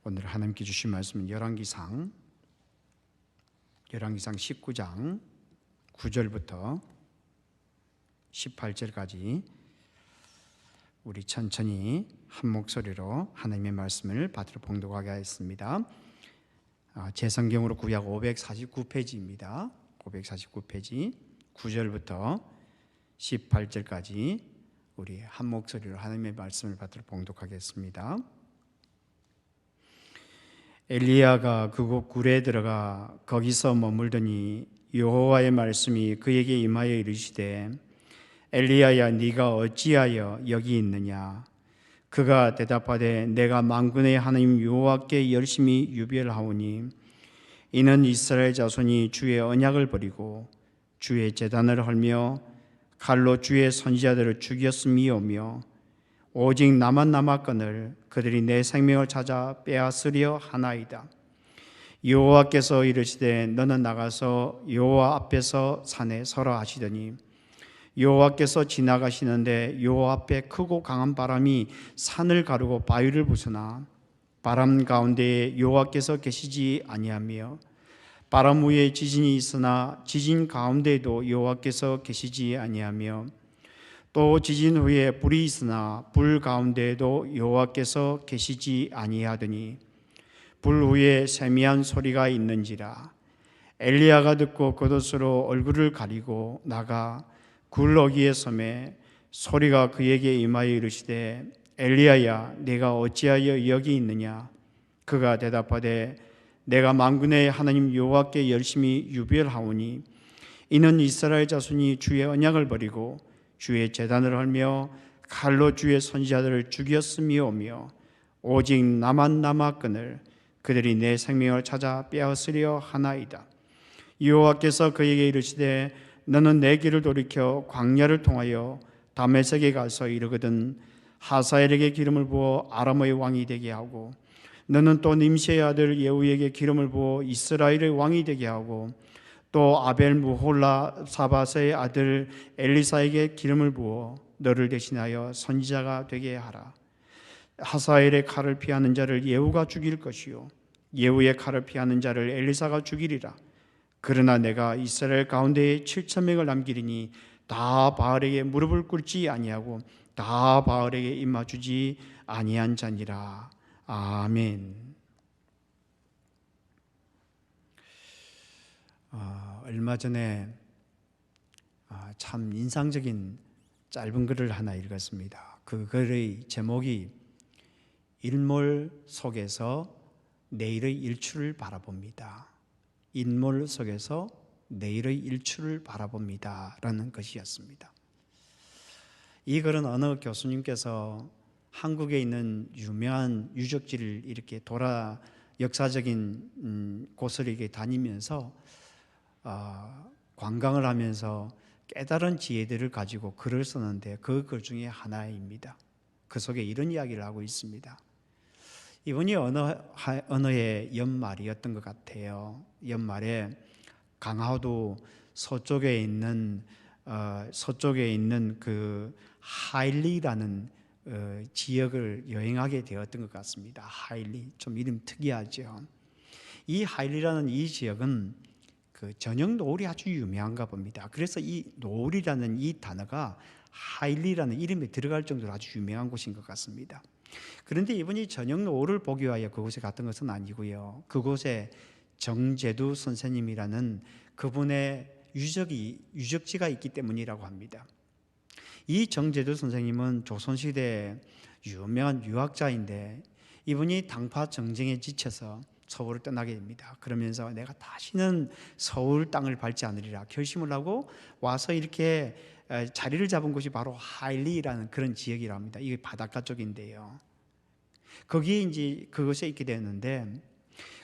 오늘 하나님께 주신 말씀은 열왕기상 19장 9절부터 18절까지 우리 천천히 한 목소리로 하나님의 말씀을 받들어 봉독하게 하겠습니다. 제 성경으로 구약 549페이지입니다. 549페이지 9절부터 18절까지 우리 한 목소리로 하나님의 말씀을 받들어 봉독하겠습니다. 엘리야가 그곳 굴에 들어가 거기서 머물더니 여호와의 말씀이 그에게 임하여 이르시되 엘리야야 네가 어찌하여 여기 있느냐. 그가 대답하되 내가 만군의 하나님 여호와께 열심히 유별하오니 이는 이스라엘 자손이 주의 언약을 버리고 주의 제단을 헐며 칼로 주의 선지자들을 죽였음이오며 오직 나만 남았거늘 그들이 내 생명을 찾아 빼앗으려 하나이다. 여호와께서 이르시되 너는 나가서 여호와 앞에서 산에 서라 하시더니 여호와께서 지나가시는데 여호와 앞에 크고 강한 바람이 산을 가르고 바위를 부수나 바람 가운데에 여호와께서 계시지 아니하며 바람 위에 지진이 있으나 지진 가운데에도 여호와께서 계시지 아니하며 또 지진 후에 불이 있으나 불 가운데에도 여호와께서 계시지 아니하더니 불 후에 세미한 소리가 있는지라. 엘리야가 듣고 겉옷으로 얼굴을 가리고 나가 굴 어귀에 서매 소리가 그에게 임하여 이르시되 엘리야야 네가 어찌하여 여기 있느냐. 그가 대답하되 내가 만군의 하나님 여호와께 열심히 유별하오니 이는 이스라엘 자손이 주의 언약을 버리고 주의 제단을 헐며 칼로 주의 선지자들을 죽였음이오며 오직 나만 남았거늘 그들이 내 생명을 찾아 빼앗으려 하나이다. 여호와께서 그에게 이르시되 너는 내 길을 돌이켜 광야를 통하여 다메섹에 가서 이르거든 하사엘에게 기름을 부어 아람의 왕이 되게 하고 너는 또 님시의 아들 예후에게 기름을 부어 이스라엘의 왕이 되게 하고 또 아벨 무홀라 사바스의 아들 엘리사에게 기름을 부어 너를 대신하여 선지자가 되게 하라. 하사엘의 칼을 피하는 자를 예후가 죽일 것이요 예후의 칼을 피하는 자를 엘리사가 죽이리라. 그러나 내가 이스라엘 가운데에 7,000명을 남기리니 다 바알에게 무릎을 꿇지 아니하고 다 바알에게 입맞추지 아니한 자니라. 아멘. 얼마 전에 참 인상적인 짧은 글을 하나 읽었습니다. 그 글의 제목이 일몰 속에서 내일의 일출을 바라봅니다. 인몰 속에서 내일의 일출을 바라봅니다 라는 것이었습니다. 이 글은 어느 교수님께서 한국에 있는 유명한 유적지를 이렇게 역사적인 곳을 이렇게 다니면서 관광을 하면서 깨달은 지혜들을 가지고 글을 썼는데 그 글 중에 하나입니다. 그 속에 이런 이야기를 하고 있습니다. 이번이 어느 해 연말이었던 것 같아요. 연말에 강화도 서쪽에 있는 그 하일리라는 지역을 여행하게 되었던 것 같습니다. 하일리, 좀 이름 특이하죠. 이 하일리라는 이 지역은 그 저녁 노을이 아주 유명한가 봅니다. 그래서 이 노을이라는 이 단어가 하일리라는 이름에 들어갈 정도로 아주 유명한 곳인 것 같습니다. 그런데 이분이 저녁 노을을 보기 위하여 그곳에 갔던 것은 아니고요. 그곳에 정제두 선생님이라는 그분의 유적지가 있기 때문이라고 합니다. 이 정제두 선생님은 조선시대 유명한 유학자인데 이분이 당파 정쟁에 지쳐서 서울을 떠나게 됩니다. 그러면서 내가 다시는 서울 땅을 밟지 않으리라 결심을 하고 와서 이렇게 자리를 잡은 곳이 바로 하일리라는 그런 지역이라고 합니다. 이게 바닷가 쪽인데요. 거기에 이제 그것에 있게 되었는데,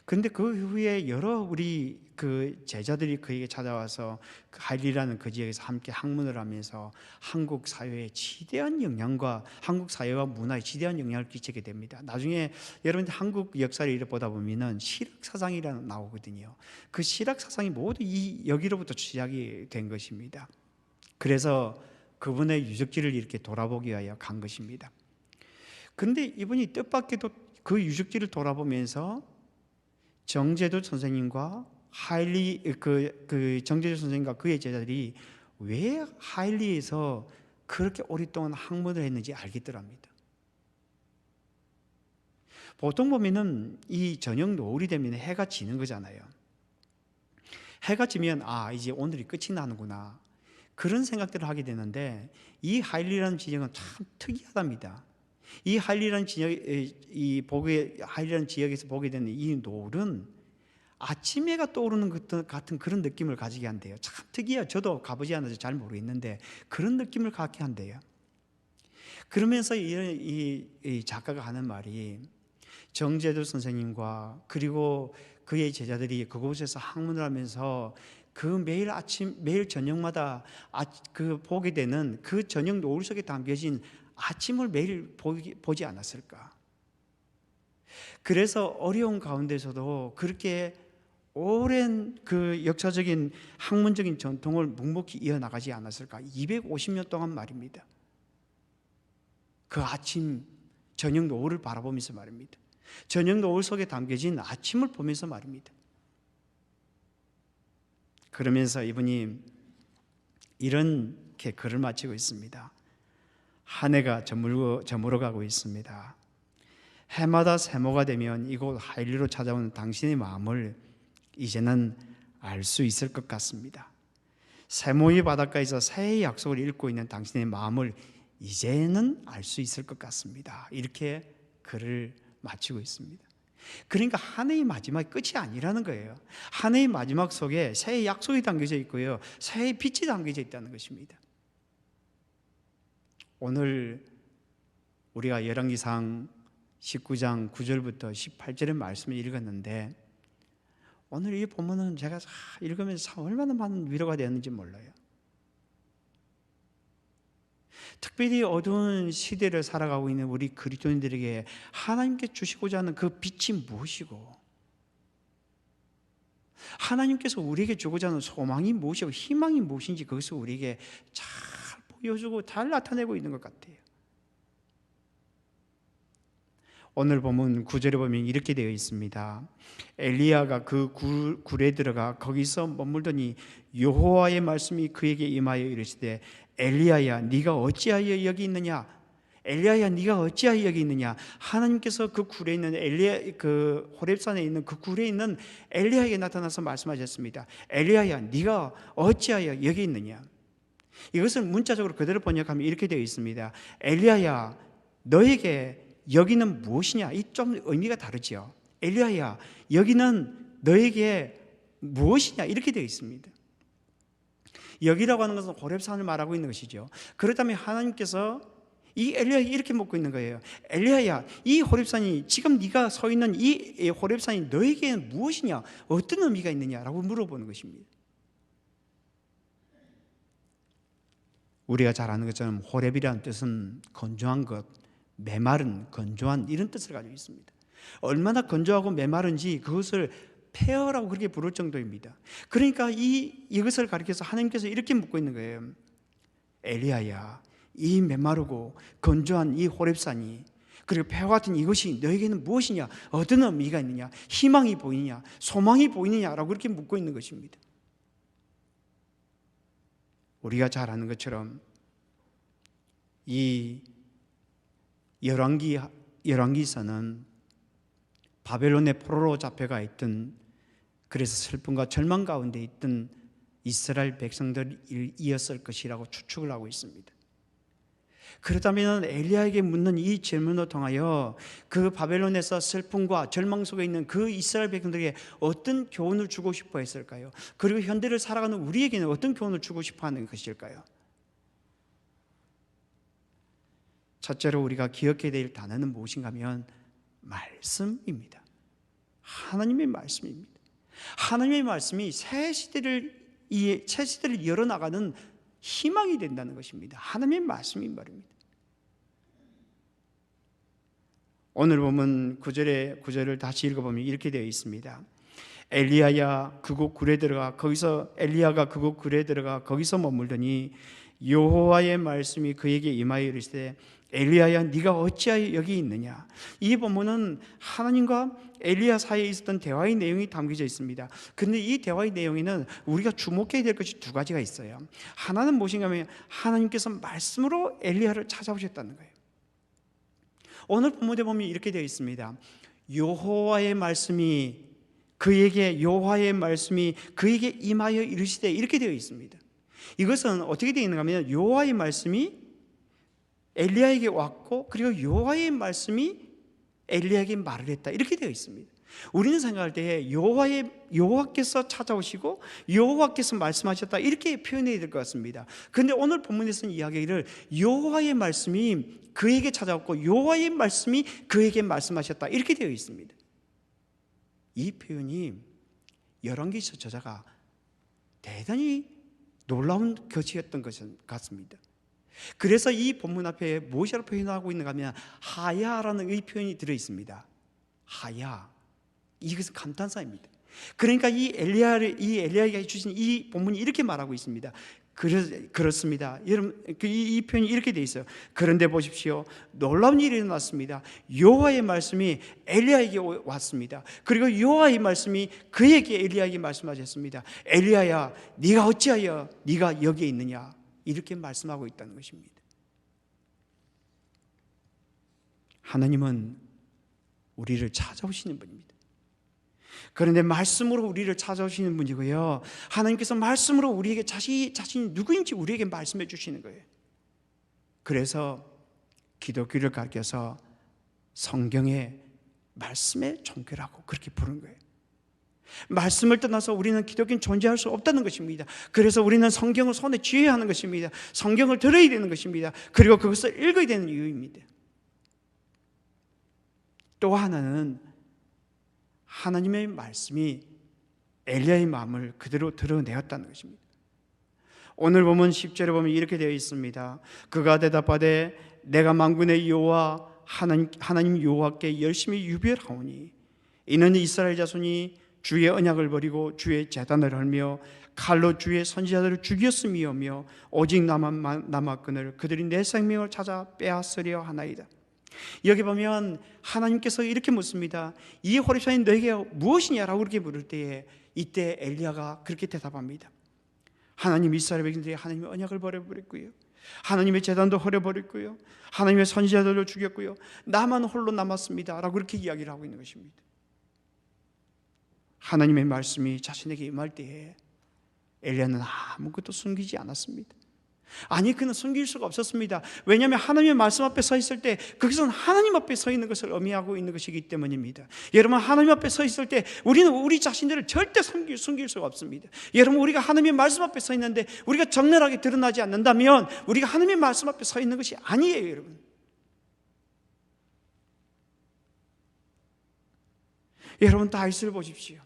근데 그 후에 여러 우리 그 제자들이 그에게 찾아와서 그 하일리라는 그 지역에서 함께 학문을 하면서 한국 사회에 지대한 영향과 한국 사회와 문화에 지대한 영향을 끼치게 됩니다. 나중에 여러분 한국 역사를 보다 보면은 실학사상이라는 나오거든요. 그 실학사상이 모두 여기로부터 시작이 된 것입니다. 그래서 그분의 유적지를 이렇게 돌아보기 위하여 간 것입니다. 근데 이분이 뜻밖에도 그 유적지를 돌아보면서 정제도 선생님과 정제도 선생님과 그의 제자들이 왜 하일리에서 그렇게 오랫동안 학문을 했는지 알겠더랍니다. 보통 보면은 이 저녁 노을이 되면 해가 지는 거잖아요. 해가 지면 이제 오늘이 끝이 나는구나, 그런 생각들을 하게 되는데, 이 하일리라는 지역은 참 특이하답니다. 이 하일리라는 지역에서 보게 되는 이 노을은 아침 해가 떠오르는 것 같은 그런 느낌을 가지게 한대요. 참 특이해요. 저도 가보지 않아서 잘 모르겠는데 그런 느낌을 갖게 한대요. 그러면서 이 작가가 하는 말이, 정제도 선생님과 그리고 그의 제자들이 그곳에서 학문을 하면서 그 매일 아침 매일 저녁마다 그 보게 되는 그 저녁 노을 속에 담겨진 아침을 매일 보지 않았을까. 그래서 어려운 가운데서도 그렇게 오랜 그 역사적인 학문적인 전통을 묵묵히 이어나가지 않았을까. 250년 동안 말입니다. 그 아침 저녁 노을을 바라보면서 말입니다. 저녁 노을 속에 담겨진 아침을 보면서 말입니다. 그러면서 이분이 이렇게 글을 마치고 있습니다. 한 해가 저물어 가고 있습니다. 해마다 세모가 되면 이곳 하일리로 찾아온 당신의 마음을 이제는 알 수 있을 것 같습니다. 세모의 바닷가에서 새해의 약속을 읽고 있는 당신의 마음을 이제는 알 수 있을 것 같습니다. 이렇게 글을 마치고 있습니다. 그러니까 한 해의 마지막이 끝이 아니라는 거예요. 한 해의 마지막 속에 새해의 약속이 담겨져 있고요, 새해의 빛이 담겨져 있다는 것입니다. 오늘 우리가 열왕기상 19장 9절부터 18절의 말씀을 읽었는데, 오늘 이 본문은 제가 읽으면서 얼마나 많은 위로가 되었는지 몰라요. 특별히 어두운 시대를 살아가고 있는 우리 그리스도인들에게 하나님께 주시고자 하는 그 빛이 무엇이고, 하나님께서 우리에게 주고자 하는 소망이 무엇이고 희망이 무엇인지 그것을 우리에게 잘 보여주고 잘 나타내고 있는 것 같아요. 오늘 본문 9절에 보면 이렇게 되어 있습니다. 엘리야가 그 굴에 들어가 거기서 머물더니 여호와의 말씀이 그에게 임하여 이르시되, 엘리야야 네가 어찌하여 여기 있느냐? 엘리야야 네가 어찌하여 여기 있느냐? 하나님께서 그 굴에 있는 그 호렙산에 있는 그 굴에 있는 엘리야에게 나타나서 말씀하셨습니다. 엘리야야 네가 어찌하여 여기 있느냐? 이것을 문자적으로 그대로 번역하면 이렇게 되어 있습니다. 엘리야야 너에게 여기는 무엇이냐? 이 좀 의미가 다르죠. 엘리야야 여기는 너에게 무엇이냐? 이렇게 되어 있습니다. 여기라고 하는 것은 호렙산을 말하고 있는 것이죠. 그렇다면 하나님께서 이 엘리야에게 이렇게 묻고 있는 거예요. 엘리야야 이 호렙산이, 지금 네가 서 있는 이 호렙산이 너에게는 무엇이냐? 어떤 의미가 있느냐라고 물어보는 것입니다. 우리가 잘 아는 것처럼 호렙이라는 뜻은 건조한 것, 메마른, 건조한 이런 뜻을 가지고 있습니다. 얼마나 건조하고 메마른지 그것을 폐허라고 그렇게 부를 정도입니다. 그러니까 이것을 가리켜서 하나님께서 이렇게 묻고 있는 거예요. 엘리야야 이 메마르고 건조한 이 호렙산이, 그리고 폐허 같은 이것이 너에게는 무엇이냐? 어떤 의미가 있느냐? 희망이 보이느냐? 소망이 보이느냐라고 그렇게 묻고 있는 것입니다. 우리가 잘 아는 것처럼 이 열왕기서는 바벨론의 포로로 잡혀가 있던, 그래서 슬픔과 절망 가운데 있던 이스라엘 백성들이었을 것이라고 추측을 하고 있습니다. 그렇다면 엘리야에게 묻는 이 질문을 통하여 그 바벨론에서 슬픔과 절망 속에 있는 그 이스라엘 백성들에게 어떤 교훈을 주고 싶어 했을까요? 그리고 현대를 살아가는 우리에게는 어떤 교훈을 주고 싶어 하는 것일까요? 첫째로 우리가 기억해야 될 단어는 무엇인가 하면 말씀입니다. 하나님의 말씀입니다. 하나님의 말씀이 새 시대를 열어나가는 희망이 된다는 것입니다. 하나님의 말씀이 말입니다. 오늘 보면 9절을 다시 읽어보면 이렇게 되어 있습니다. 엘리야가 그곳 굴에 들어가 거기서 머물더니 여호와의 말씀이 그에게 임하여 이르시되 엘리야야 네가 어찌하여 여기 있느냐. 이 본문은 하나님과 엘리야 사이에 있었던 대화의 내용이 담겨져 있습니다. 근데 이 대화의 내용에는 우리가 주목해야 될 것이 두 가지가 있어요. 하나는 무엇인가 하면 하나님께서 말씀으로 엘리야를 찾아오셨다는 거예요. 오늘 본문에 보면 이렇게 되어 있습니다. 여호와의 말씀이 그에게 임하여 이르시되 이렇게 되어 있습니다. 이것은 어떻게 되어 있는가 하면 여호와의 말씀이 엘리야에게 왔고 그리고 여호와의 말씀이 엘리야에게 말을 했다 이렇게 되어 있습니다. 우리는 생각할 때 여호와께서 찾아오시고 여호와께서 말씀하셨다 이렇게 표현해야 될 것 같습니다. 그런데 오늘 본문에서는 이야기를 여호와의 말씀이 그에게 찾아왔고 여호와의 말씀이 그에게 말씀하셨다 이렇게 되어 있습니다. 이 표현이 열왕기서 저자가 대단히 놀라운 것이었던 것 같습니다. 그래서 이 본문 앞에 무엇이라고 표현하고 있는가 하면 하야라는 의 표현이 들어 있습니다. 하야, 이것은 감탄사입니다. 그러니까 이 엘리야에게 주신 이 본문이 이렇게 말하고 있습니다. 그렇습니다. 여러분, 이 표현이 이렇게 돼 있어요. 그런데 보십시오, 놀라운 일이 일어났습니다. 여호와의 말씀이 엘리야에게 왔습니다. 그리고 여호와의 말씀이 그에게 엘리야에게 말씀하셨습니다. 엘리야야, 네가 어찌하여 네가 여기에 있느냐 이렇게 말씀하고 있다는 것입니다. 하나님은 우리를 찾아오시는 분입니다. 그런데 말씀으로 우리를 찾아오시는 분이고요, 하나님께서 말씀으로 우리에게 자신이 누구인지 우리에게 말씀해 주시는 거예요. 그래서 기독교를 가르쳐서 성경의 말씀의 종교라고 그렇게 부른 거예요. 말씀을 떠나서 우리는 기독교는 존재할 수 없다는 것입니다. 그래서 우리는 성경을 손에 쥐어야 하는 것입니다. 성경을 들어야 되는 것입니다. 그리고 그것을 읽어야 되는 이유입니다. 또 하나는 하나님의 말씀이 엘리야의 마음을 그대로 드러내었다는 것입니다. 오늘 보면 10절에 보면 이렇게 되어 있습니다. 그가 대답하되 내가 만군의 여호와 하나님 여호와께 열심히 유별하오니 이는 이스라엘 자손이 주의 언약을 버리고 주의 제단을 헐며 칼로 주의 선지자들을 죽였음이오며 오직 나만 남았거늘 그들이 내 생명을 찾아 빼앗으려 하나이다. 여기 보면 하나님께서 이렇게 묻습니다. 이 호렙산이 너에게 무엇이냐라고 그렇게 물을 때에 이때 엘리야가 그렇게 대답합니다. 하나님 이스라엘 백성들이 하나님의 언약을 버려버렸고요, 하나님의 제단도 헐어버렸고요, 하나님의 선지자들을 죽였고요, 나만 홀로 남았습니다 라고 그렇게 이야기를 하고 있는 것입니다. 하나님의 말씀이 자신에게 임할 때에 엘리야는 아무것도 숨기지 않았습니다. 아니, 그는 숨길 수가 없었습니다. 왜냐하면 하나님의 말씀 앞에 서 있을 때 그것은 하나님 앞에 서 있는 것을 의미하고 있는 것이기 때문입니다. 여러분, 하나님 앞에 서 있을 때 우리는 우리 자신들을 절대 숨길 수가 없습니다. 여러분, 우리가 하나님의 말씀 앞에 서 있는데 우리가 적나라하게 드러나지 않는다면 우리가 하나님의 말씀 앞에 서 있는 것이 아니에요. 여러분, 여러분 다윗을 보십시오.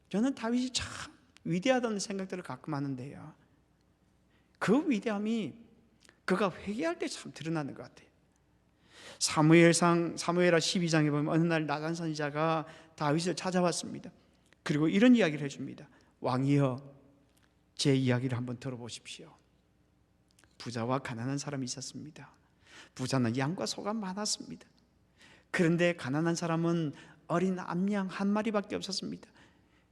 저는 다윗이 참 위대하다는 생각들을 가끔 하는데요, 그 위대함이 그가 회개할 때 참 드러나는 것 같아요. 사무엘하 12장에 보면 어느 날 나단 선지자가 다윗을 찾아왔습니다. 그리고 이런 이야기를 해줍니다. 왕이여, 제 이야기를 한번 들어보십시오. 부자와 가난한 사람이 있었습니다. 부자는 양과 소가 많았습니다. 그런데 가난한 사람은 어린 암양 한 마리밖에 없었습니다.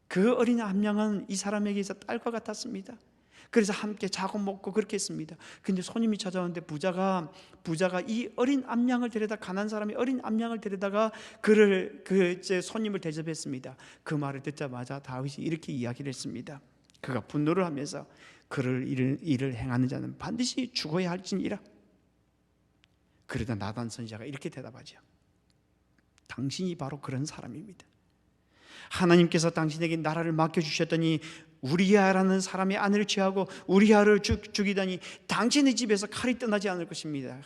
그 어린 암양은 이 사람에게서 딸과 같았습니다. 그래서 함께 자고 먹고 그렇게 했습니다. 근데 손님이 찾아오는데 부자가 이 어린 암양을 데려다, 가난한 사람이 어린 암양을 데려다가 손님을 대접했습니다. 그 말을 듣자마자 다윗이 이렇게 이야기를 했습니다. 그가 분노를 하면서 그를 일을 행하는 자는 반드시 죽어야 할지니라. 그러다 나단 선지자가 이렇게 대답하죠. 당신이 바로 그런 사람입니다. 하나님께서 당신에게 나라를 맡겨주셨더니 우리야라는 사람의 아내를 취하고 우리야를 죽이다니 당신의 집에서 칼이 떠나지 않을 것입니다.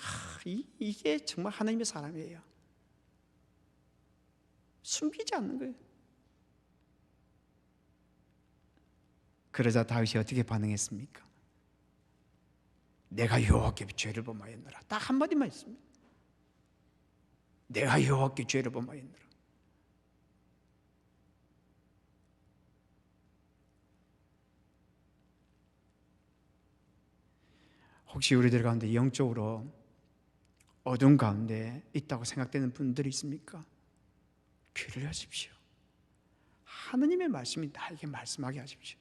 이게 정말 하나님의 사람이에요. 숨기지 않는 거예요. 그러자 다윗이 어떻게 반응했습니까? 내가 여호와께 죄를 범하였노라. 딱 한마디만 했습니다. 내가 여호와께 죄를 범하였노라. 혹시 우리들 가운데 영적으로 어둠 가운데 있다고 생각되는 분들이 있습니까? 귀를 여십시오. 하느님의 말씀이 나에게 말씀하게 하십시오.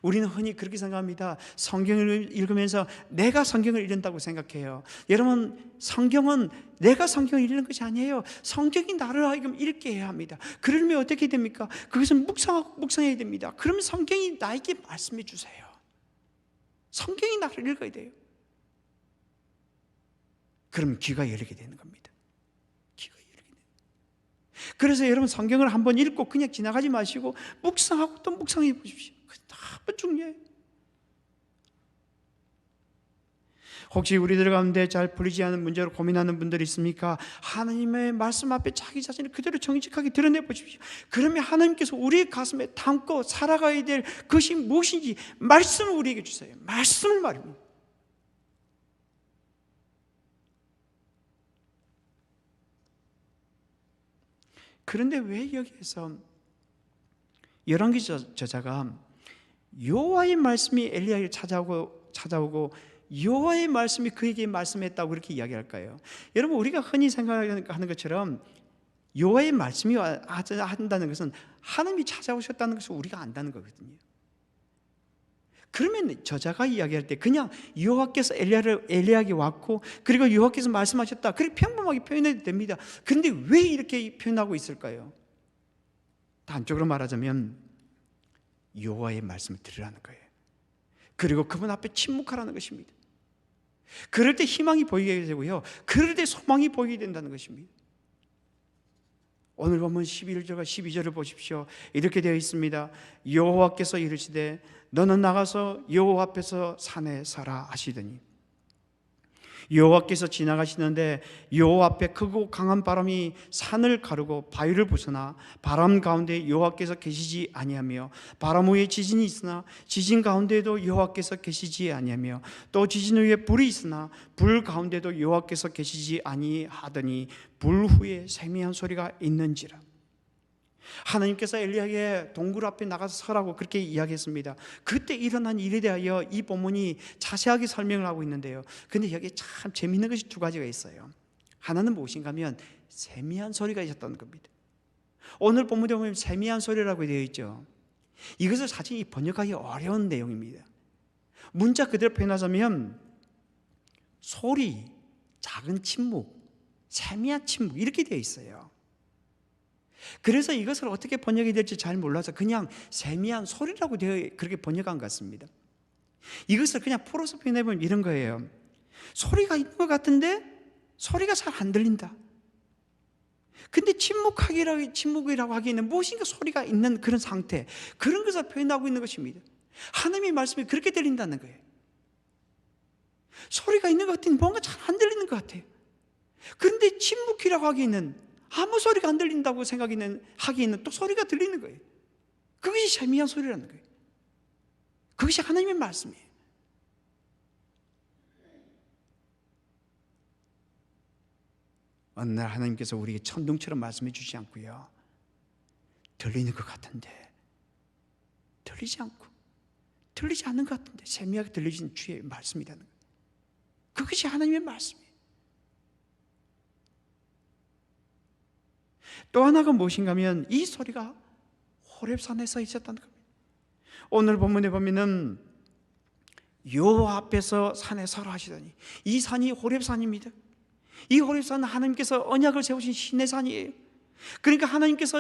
우리는 흔히 그렇게 생각합니다. 성경을 읽으면서 내가 성경을 읽는다고 생각해요. 여러분, 성경은 내가 성경을 읽는 것이 아니에요. 성경이 나를 하여금 읽게 해야 합니다. 그러면 어떻게 됩니까? 그것을 묵상해야 됩니다. 그러면 성경이 나에게 말씀해 주세요. 성경이 나를 읽어야 돼요. 그럼 귀가 열리게 되는 겁니다. 귀가 열리게 돼요. 그래서 여러분, 성경을 한번 읽고 그냥 지나가지 마시고 묵상하고 또 묵상해 보십시오. 그게 중요해요. 혹시 우리들 가운데 잘 풀리지 않은 문제로 고민하는 분들이 있습니까? 하나님의 말씀 앞에 자기 자신을 그대로 정직하게 드러내 보십시오. 그러면 하나님께서 우리의 가슴에 담고 살아가야 될 것이 무엇인지 말씀을 우리에게 주세요. 말씀을 말입니다. 그런데 왜 여기에서 열왕기 저자가 여호와의 말씀이 엘리야를 찾아오고 여호와의 말씀이 그에게 말씀했다고 그렇게 이야기할까요? 여러분, 우리가 흔히 생각하는 것처럼 여호와의 말씀이 한다는 것은 하나님이 찾아오셨다는 것을 우리가 안다는 거거든요. 그러면 저자가 이야기할 때 그냥 여호와께서 엘리야에게 왔고 그리고 여호와께서 말씀하셨다, 그렇게 평범하게 표현해도 됩니다. 그런데 왜 이렇게 표현하고 있을까요? 단적으로 말하자면 여호와의 말씀을 들으라는 거예요. 그리고 그분 앞에 침묵하라는 것입니다. 그럴 때 희망이 보이게 되고요, 그럴 때 소망이 보이게 된다는 것입니다. 오늘 보면 11절과 12절을 보십시오. 이렇게 되어 있습니다. 여호와께서 이르시되 너는 나가서 여호와 앞에서 산에 서라 하시더니 여호와께서 지나가시는데 여호와 앞에 크고 강한 바람이 산을 가르고 바위를 부수나 바람 가운데 여호와께서 계시지 아니하며 바람 후에 지진이 있으나 지진 가운데에도 여호와께서 계시지 아니하며 또 지진 후에 불이 있으나 불 가운데도 여호와께서 계시지 아니하더니 불 후에 세미한 소리가 있는지라. 하나님께서 엘리야에게 동굴 앞에 나가서 서라고 그렇게 이야기했습니다. 그때 일어난 일에 대하여 이 본문이 자세하게 설명을 하고 있는데요, 근데 여기에 참 재미있는 것이 두 가지가 있어요. 하나는 무엇인가 하면 세미한 소리가 있었다는 겁니다. 오늘 본문에 보면 세미한 소리라고 되어 있죠. 이것을 사실 번역하기 어려운 내용입니다. 문자 그대로 표현하자면 소리, 작은 침묵, 세미한 침묵 이렇게 되어 있어요. 그래서 이것을 어떻게 번역이 될지 잘 몰라서 그냥 세미한 소리라고 되어 그렇게 번역한 것 같습니다. 이것을 그냥 풀어서 표현해보면 이런 거예요. 소리가 있는 것 같은데 소리가 잘 안 들린다. 근데 침묵이라고 하기에는 무엇인가 소리가 있는 그런 상태, 그런 것을 표현하고 있는 것입니다. 하나님의 말씀이 그렇게 들린다는 거예요. 소리가 있는 것 같은데 뭔가 잘 안 들리는 것 같아요. 그런데 침묵이라고 하기에는 아무 소리가 안 들린다고 하기에는 또 소리가 들리는 거예요. 그것이 세미한 소리라는 거예요. 그것이 하나님의 말씀이에요. 어느 날 하나님께서 우리에게 천둥처럼 말씀해 주지 않고요, 들리는 것 같은데 들리지 않는 것 같은데 세미하게 들리신 주의 말씀이라는 거예요. 그것이 하나님의 말씀이에요. 또 하나가 무엇인가 하면 이 소리가 호렙산에서 있었다는 겁니다. 오늘 본문에 보면은 여호와 앞에서 산에 서라 하시더니 이 산이 호렙산입니다. 이 호렙산은 하나님께서 언약을 세우신 신의 산이에요. 그러니까 하나님께서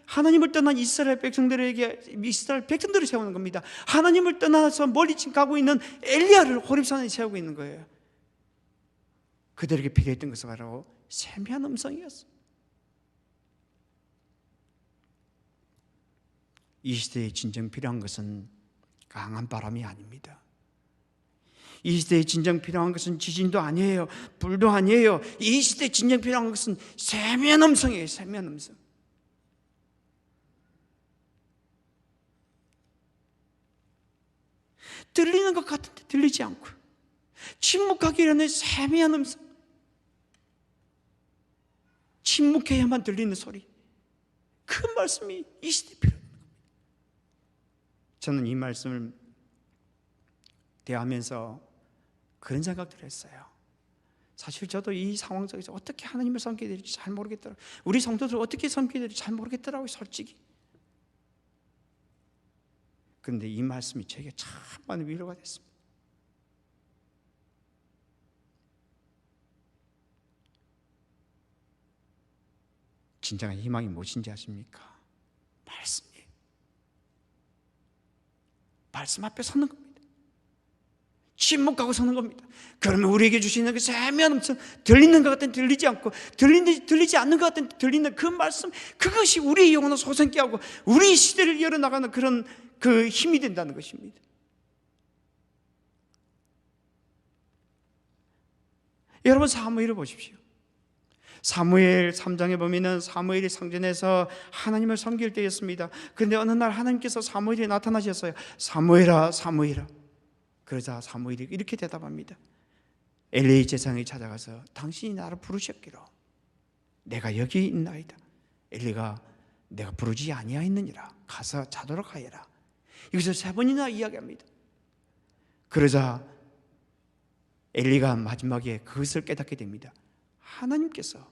하나님을 떠난 이스라엘 백성들을 세우는 겁니다. 하나님을 떠나서 멀리 가고 있는 엘리야를 호렙산에 세우고 있는 거예요. 그들에게 필요했던 것은 바로 세미한 음성이었어요. 이 시대에 진정 필요한 것은 강한 바람이 아닙니다. 이 시대에 진정 필요한 것은 지진도 아니에요, 불도 아니에요. 이 시대에 진정 필요한 것은 세미한 음성이에요. 세미한 음성. 들리는 것 같은데 들리지 않고 침묵하기 전에 세미한 음성, 침묵해야만 들리는 소리, 그 말씀이 이 시대에 필요합니다. 저는 이 말씀을 대하면서 그런 생각들을 했어요. 사실 저도 이 상황 속에서 어떻게 하나님을 섬겨야 될지 잘 모르겠더라고요. 우리 성도들 어떻게 섬겨야 될지 잘 모르겠더라고요, 솔직히. 그런데 이 말씀이 저에게 참 많은 위로가 됐습니다. 진정한 희망이 무엇인지 아십니까? 말씀이에요. 말씀 앞에 서는 겁니다. 침묵하고 서는 겁니다. 그러면 우리에게 주시는 그 세미한 음성, 들리는 것 같은 들리지 않고 들리지 않는 것 같은 들리는 그 말씀, 그것이 우리의 영혼을 솟아있게 하고 우리 시대를 열어나가는 그런 그 힘이 된다는 것입니다. 여러분, 사무엘을 보십시오. 사무엘 3장에 보면은 사무엘이 성전에서 하나님을 섬길 때였습니다. 그런데 어느 날 하나님께서 사무엘이 나타나셨어요. 사무엘아, 사무엘아. 그러자 사무엘이 이렇게 대답합니다. 엘리 제사장이 찾아가서 당신이 나를 부르셨기로 내가 여기 있나이다. 엘리가 내가 부르지 아니하였느니라. 가서 자도록 하여라. 여기서 3번이나 이야기합니다. 그러자 엘리가 마지막에 그것을 깨닫게 됩니다. 하나님께서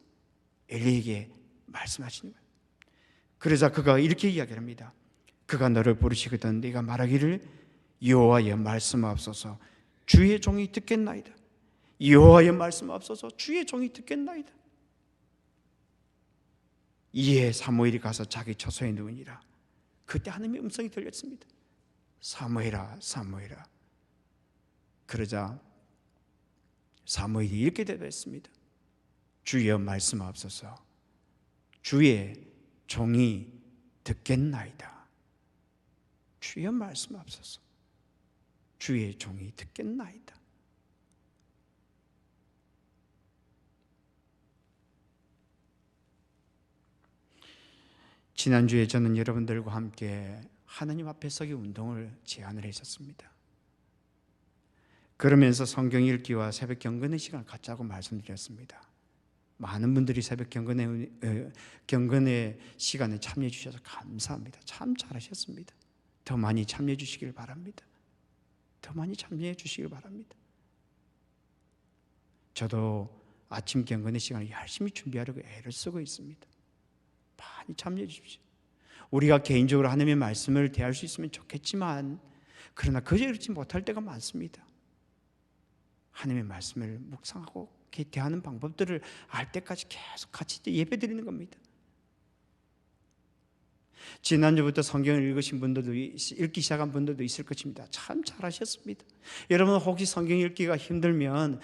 엘리에게 말씀하시는 거예요. 그러자 그가 이렇게 이야기합니다. 그가 너를 부르시거든 네가 말하기를 여호와의 말씀하옵소서 주의 종이 듣겠나이다. 여호와의 말씀하옵소서 주의 종이 듣겠나이다. 이에 사무엘이 가서 자기 처소에 누우니라. 그때 하나님의 음성이 들렸습니다. 사무엘아, 사무엘아. 그러자 사무엘이 이렇게 대답했습니다. 주여 말씀하옵소서 주의 종이 듣겠나이다. 주여 말씀하옵소서 주의 종이 듣겠나이다. 지난주에 저는 여러분들과 함께 하나님 앞에 서기 운동을 제안을 했었습니다. 그러면서 성경 읽기와 새벽 경건의 시간을 갖자고 말씀드렸습니다. 많은 분들이 새벽 경건의 시간에 참여해 주셔서 감사합니다. 참 잘하셨습니다. 더 많이 참여해 주시길 바랍니다. 더 많이 참여해 주시길 바랍니다. 저도 아침 경건의 시간을 열심히 준비하려고 애를 쓰고 있습니다. 많이 참여해 주십시오. 우리가 개인적으로 하나님의 말씀을 대할 수 있으면 좋겠지만 그러나 그렇지 못할 때가 많습니다. 하나님의 말씀을 묵상하고 대하는 방법들을 알 때까지 계속 같이 예배 드리는 겁니다. 지난주부터 성경을 읽으신 분들도 읽기 시작한 분들도 있을 것입니다. 참 잘하셨습니다. 여러분 혹시 성경 읽기가 힘들면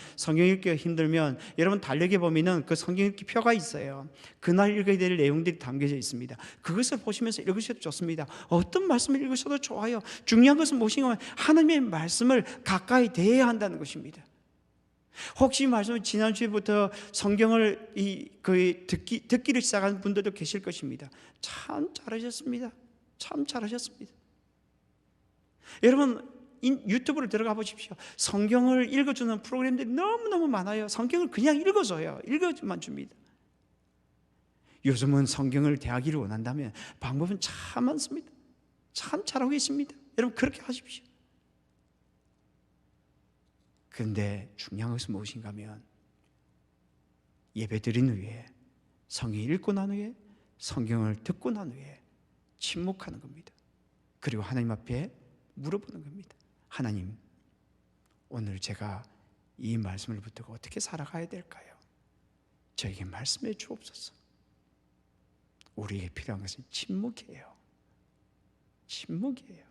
여러분 달력에 보면은 그 성경 읽기 표가 있어요. 그날 읽어야 될 내용들이 담겨져 있습니다. 그것을 보시면서 읽으셔도 좋습니다. 어떤 말씀을 읽으셔도 좋아요. 중요한 것은 무엇인가 하면 하나님의 말씀을 가까이 대해야 한다는 것입니다. 혹시 말씀은 지난주부터 성경을 듣기를 시작한 분들도 계실 것입니다. 참 잘하셨습니다. 참 잘하셨습니다. 여러분 유튜브를 들어가 보십시오. 성경을 읽어주는 프로그램들이 너무너무 많아요. 성경을 그냥 읽어줘요. 읽어만 줍니다. 요즘은 성경을 대하기를 원한다면 방법은 참 많습니다. 참 잘하고 계십니다. 여러분 그렇게 하십시오. 그런데 중요한 것은 무엇인가 하면 예배 드린 후에 성경 읽고 난 후에 성경을 듣고 난 후에 침묵하는 겁니다. 그리고 하나님 앞에 물어보는 겁니다. 하나님, 오늘 제가 이 말씀을 붙들고 어떻게 살아가야 될까요? 저에게 말씀해 주옵소서. 우리에게 필요한 것은 침묵이에요. 침묵이에요.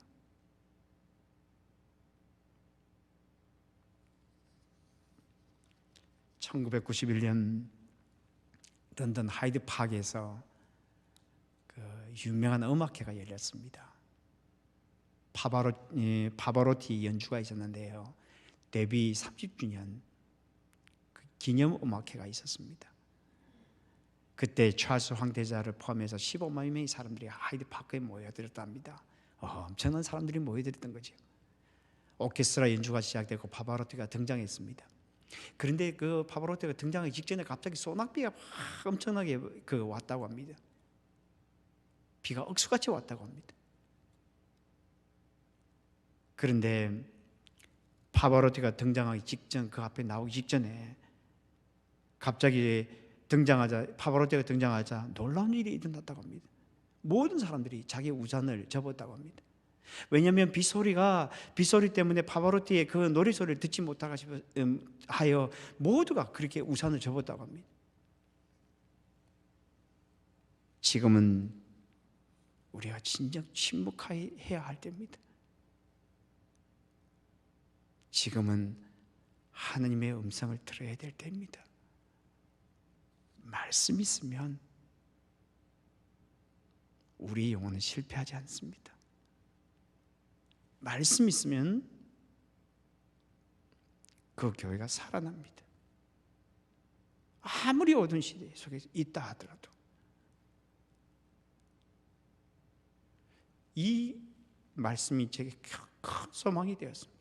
(1991년) 런던 하이드 파크에서 그 유명한 음악회가 열렸습니다. 파바로티 연주가 있었는데요. 데뷔 30주년 그 기념 음악회가 있었습니다. 그때 찰스 황태자를 포함해서 15만 명의 사람들이 하이드 파크에 모여들었답니다. 엄청난 사람들이 모여들었던 거죠. 오케스트라 연주가 시작되고 파바로티가 등장했습니다. 그런데 그 파바로티가 등장하기 직전에 갑자기 소낙비가 막 엄청나게 왔다고 합니다. 비가 억수같이 왔다고 합니다. 그런데 파바로티가 등장하기 직전, 그 앞에 나오기 직전에 갑자기 파바로티가 등장하자 놀라운 일이 일어났다고 합니다. 모든 사람들이 자기 우산을 접었다고 합니다. 왜냐하면 빗소리 때문에 파바로티의 그 노래소리를 듣지 못하게 하여 모두가 그렇게 우산을 접었다고 합니다. 지금은 우리가 진정 침묵해야 할 때입니다. 지금은 하나님의 음성을 들어야 될 때입니다. 말씀 있으면 우리 영혼은 실패하지 않습니다. 말씀 있으면 그 교회가 살아납니다. 아무리 어두운 시대 속에 있다 하더라도 이 말씀이 제게 큰 소망이 되었습니다.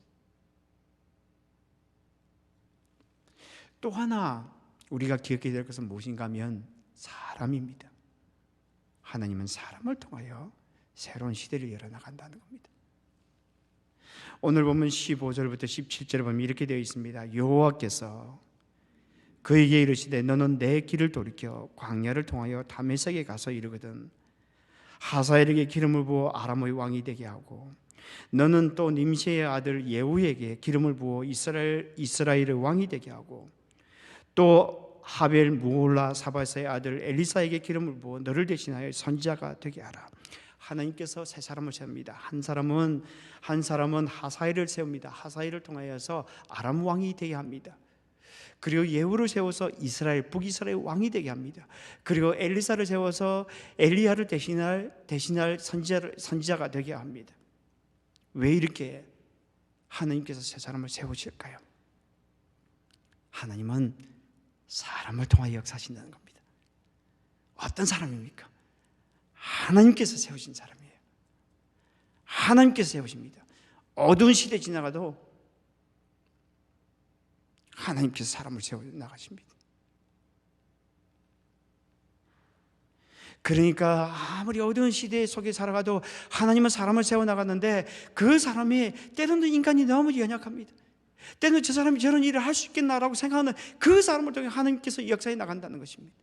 또 하나 우리가 기억해야 될 것은 무엇인가 하면 사람입니다. 하나님은 사람을 통하여 새로운 시대를 열어나간다는 겁니다. 오늘 보면 15절부터 17절에 보면 이렇게 되어 있습니다. 여호와께서 그에게 이르시되 너는 내 길을 돌이켜 광야를 통하여 다메섹에 가서 이르거든 하사엘에게 기름을 부어 아람의 왕이 되게 하고 너는 또 님시의 아들 예후에게 기름을 부어 이스라엘의 왕이 되게 하고 또 하벨 무올라 사바스의 아들 엘리사에게 기름을 부어 너를 대신하여 선지자가 되게 하라. 하나님께서 세 사람을 세웁니다. 한 사람은 하사엘을 세웁니다. 하사엘을 통하여서 아람 왕이 되게 합니다. 그리고 예후를 세워서 북이스라엘 왕이 되게 합니다. 그리고 엘리사를 세워서 엘리야를 대신할 선지자가 되게 합니다. 왜 이렇게 하나님께서 세 사람을 세우실까요? 하나님은 사람을 통하여 역사하신다는 겁니다. 어떤 사람입니까? 하나님께서 세우신 사람이에요. 하나님께서 세우십니다. 어두운 시대 지나가도 하나님께서 사람을 세워 나가십니다. 그러니까 아무리 어두운 시대 속에 살아가도 하나님은 사람을 세워 나갔는데 그 사람이 때로는 인간이 너무 연약합니다. 때로는 저 사람이 저런 일을 할 수 있겠나라고 생각하는 그 사람을 통해 하나님께서 역사해 나간다는 것입니다.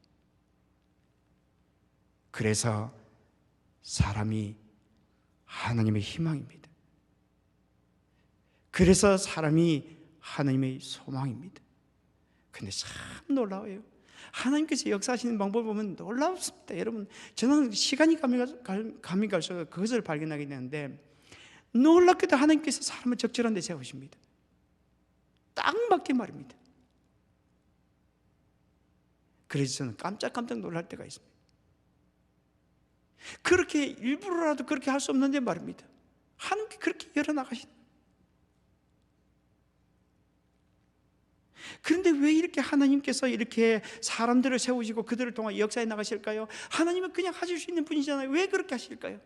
그래서 사람이 하나님의 희망입니다. 그래서 사람이 하나님의 소망입니다. 근데 참 놀라워요. 하나님께서 역사하시는 방법을 보면 놀랍습니다. 여러분, 저는 시간이 감이 갈수록 그것을 발견하게 되는데 놀랍게도 하나님께서 사람을 적절한 데 세우십니다. 딱 맞게 말입니다. 그래서 저는 깜짝깜짝 놀랄 때가 있습니다. 그렇게 일부러라도 그렇게 할 수 없는데 말입니다. 하나님께 그렇게 열어나가신. 그런데 왜 이렇게 하나님께서 이렇게 사람들을 세우시고 그들을 통해 역사해 나가실까요? 하나님은 그냥 하실 수 있는 분이잖아요. 왜 그렇게 하실까요?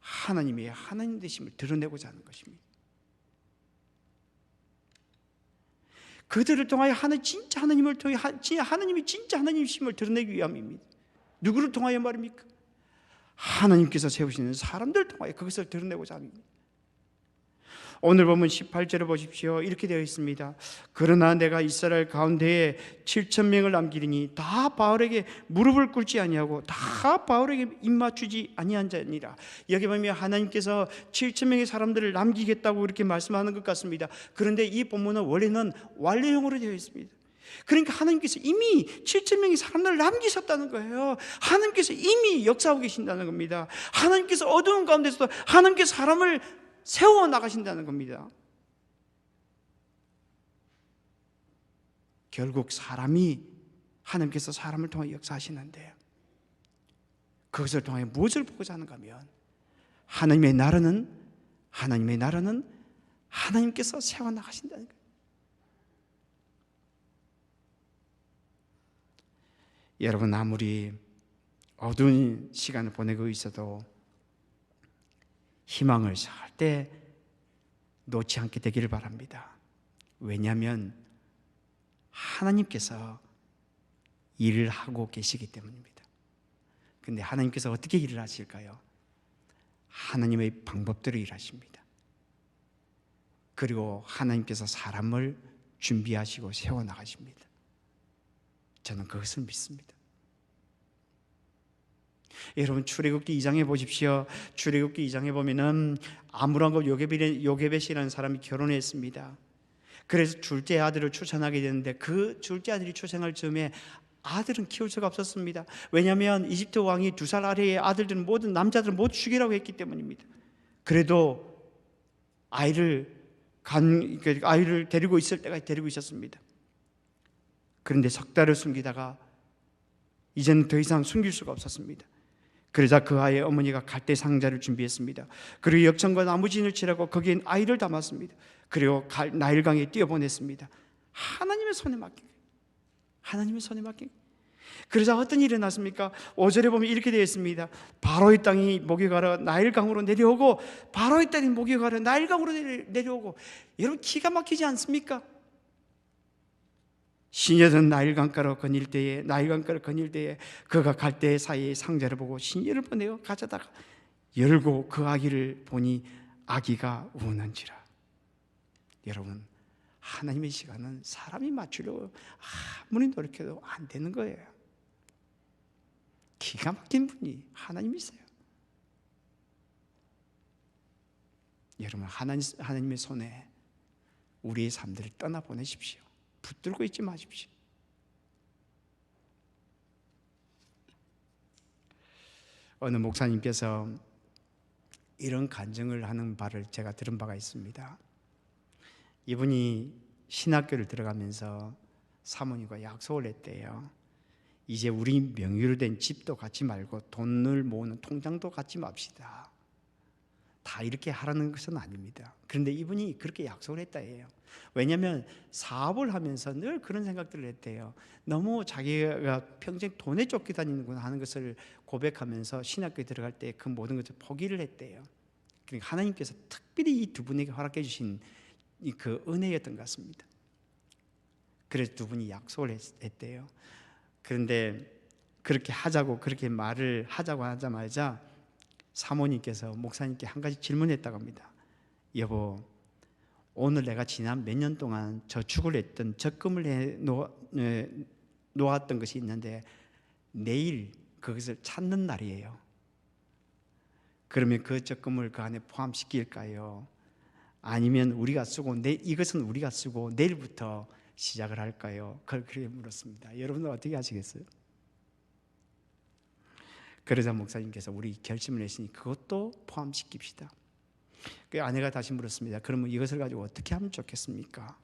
하나님의 하나님 되심을 드러내고자 하는 것입니다. 그들을 통하여 진짜 하나님을 통해 하나님이 진짜 하나님이심을 드러내기 위함입니다. 누구를 통하여 말입니까? 하나님께서 세우시는 사람들을 통하여 그것을 드러내고자 합니다. 오늘 보면 18절을 보십시오. 이렇게 되어 있습니다. 그러나 내가 이스라엘 가운데에 7,000명을 남기리니 다 바울에게 무릎을 꿇지 아니하고 다 바울에게 입맞추지 아니한 자니라. 여기 보면 하나님께서 7,000명의 사람들을 남기겠다고 이렇게 말씀하는 것 같습니다. 그런데 이 본문은 원래는 완료형으로 되어 있습니다. 그러니까 하나님께서 이미 7,000명의 사람들을 남기셨다는 거예요. 하나님께서 이미 역사하고 계신다는 겁니다. 하나님께서 어두운 가운데서도 하나님께서 사람을 세워 나가신다는 겁니다. 결국 하나님께서 사람을 통해 역사하시는데 그것을 통해 무엇을 보고자 하는가 하면 하나님의 나라는 하나님께서 세워 나가신다는 거예요. 여러분, 아무리 어두운 시간을 보내고 있어도 희망을 절대 놓지 않게 되기를 바랍니다. 왜냐하면 하나님께서 일을 하고 계시기 때문입니다. 그런데 하나님께서 어떻게 일을 하실까요? 하나님의 방법대로 일하십니다. 그리고 하나님께서 사람을 준비하시고 세워나가십니다. 저는 그것을 믿습니다. 여러분, 출애굽기 2장에 보십시오. 출애굽기 2장에 보면은 아므람과 요게벳이라는 사람이 결혼했습니다. 그래서 둘째 아들을 출산하게 되는데 그 둘째 아들이 출생할 즈음에 아들은 키울 수가 없었습니다. 왜냐하면 이집트 왕이 2살 아래의 아들들은 모든 남자들은 모두 죽이라고 했기 때문입니다. 그래도 아이를 데리고 있을 때가 데리고 있었습니다. 그런데 석 달을 숨기다가 이제는 더 이상 숨길 수가 없었습니다. 그러자 그 아이의 어머니가 갈대 상자를 준비했습니다. 그리고 역청과 나무진을 칠하고 거기에 아이를 담았습니다. 그리고 나일강에 뛰어보냈습니다. 하나님의 손에 맡기고, 하나님의 손에 맡기고. 그러자 어떤 일이 났습니까? 5절에 보면 이렇게 되어 있습니다. 바로의 땅이 목욕하러 나일강으로 내려오고, 바로의 땅이 목욕하러 나일강으로 내려오고. 여러분, 기가 막히지 않습니까? 시녀는 나일강가로 거닐 때에 그가 갈대 사이에 상자를 보고 시녀를 보내어 가져다가 열고 그 아기를 보니 아기가 우는지라. 여러분, 하나님의 시간은 사람이 맞추려고 아무리 노력해도 안 되는 거예요. 기가 막힌 분이 하나님이세요. 여러분, 하나님의 손에 우리의 삶들을 떠나보내십시오. 붙들고 있지 마십시오. 어느 목사님께서 이런 간증을 하는 바를 제가 들은 바가 있습니다. 이분이 신학교를 들어가면서 사모님과 약속을 했대요. 이제 우리 명의로 된 집도 갖지 말고 돈을 모으는 통장도 갖지 맙시다. 다 이렇게 하라는 것은 아닙니다. 그런데 이분이 그렇게 약속을 했다예요. 왜냐하면 사업을 하면서 늘 그런 생각들을 했대요. 너무 자기가 평생 돈에 쫓겨 다니는구나 하는 것을 고백하면서 신학교에 들어갈 때 그 모든 것을 포기를 했대요. 그러니까 하나님께서 특별히 이 두 분에게 허락해 주신 그 은혜였던 것 같습니다. 그래서 두 분이 약속을 했대요. 그런데 그렇게 말을 하자고 하자마자 사모님께서 목사님께 한 가지 질문했다고 합니다. 여보, 오늘 내가 지난 몇 년 동안 저축을 했던 적금을 놓았던 것이 있는데 내일 그것을 찾는 날이에요. 그러면 그 적금을 그 안에 포함시킬까요? 아니면 우리가 쓰고 이것은 우리가 쓰고 내일부터 시작을 할까요? 그렇게 물었습니다. 여러분은 어떻게 하시겠어요? 그러자 목사님께서 우리 결심을 했으니 그것도 포함시킵시다. 그 아내가 다시 물었습니다. 그러면 이것을 가지고 어떻게 하면 좋겠습니까?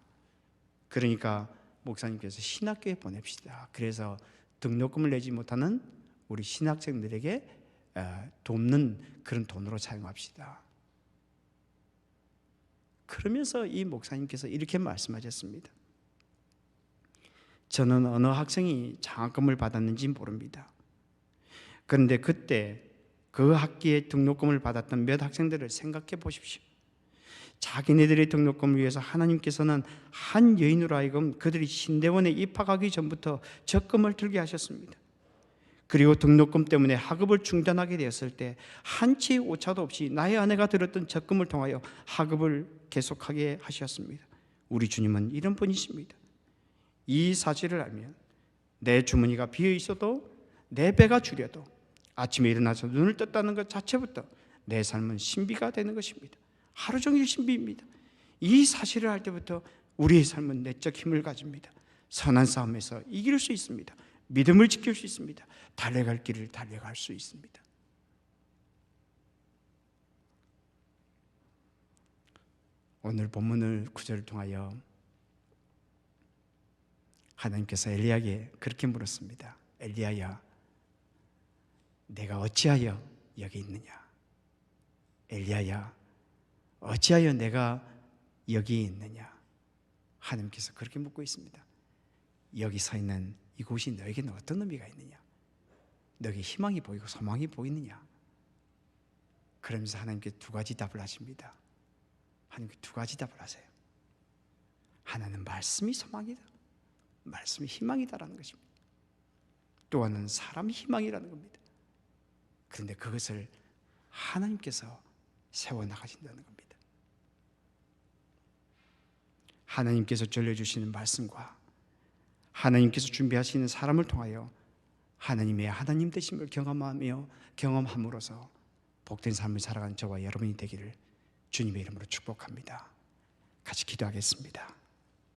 그러니까 목사님께서 신학교에 보냅시다. 그래서 등록금을 내지 못하는 우리 신학생들에게 돕는 그런 돈으로 사용합시다. 그러면서 이 목사님께서 이렇게 말씀하셨습니다. 저는 어느 학생이 장학금을 받았는지 모릅니다. 그런데 그때 그 학기에 등록금을 받았던 몇 학생들을 생각해 보십시오. 자기네들의 등록금을 위해서 하나님께서는 한 여인으로 하여금 그들이 신대원에 입학하기 전부터 적금을 들게 하셨습니다. 그리고 등록금 때문에 학업을 중단하게 되었을 때 한치의 오차도 없이 나의 아내가 들었던 적금을 통하여 학업을 계속하게 하셨습니다. 우리 주님은 이런 분이십니다. 이 사실을 알면 내 주머니가 비어 있어도 내 배가 주려도 아침에 일어나서 눈을 떴다는 것 자체부터 내 삶은 신비가 되는 것입니다. 하루 종일 신비입니다. 이 사실을 알 때부터 우리의 삶은 내적 힘을 가집니다. 선한 싸움에서 이길 수 있습니다. 믿음을 지킬 수 있습니다. 달려갈 길을 달려갈 수 있습니다. 오늘 본문을 구절을 통하여 하나님께서 엘리야에게 그렇게 물었습니다. 엘리야야, 내가 어찌하여 여기 있느냐? 엘리야야, 어찌하여 내가 여기 있느냐? 하나님께서 그렇게 묻고 있습니다. 여기 서 있는 이곳이 너에게는 어떤 의미가 있느냐? 너에게 희망이 보이고 소망이 보이느냐? 그러면서 하나님께 두 가지 답을 하십니다. 하나님께 두 가지 답을 하세요. 하나는 말씀이 소망이다, 말씀이 희망이다라는 것입니다. 또 하나는 사람이 희망이라는 겁니다. 그런데 그것을 하나님께서 세워나가신다는 겁니다. 하나님께서 전해주시는 말씀과 하나님께서 준비하시는 사람을 통하여 하나님의 하나님 되심을 경험함으로써 복된 삶을 살아가는 저와 여러분이 되기를 주님의 이름으로 축복합니다. 같이 기도하겠습니다.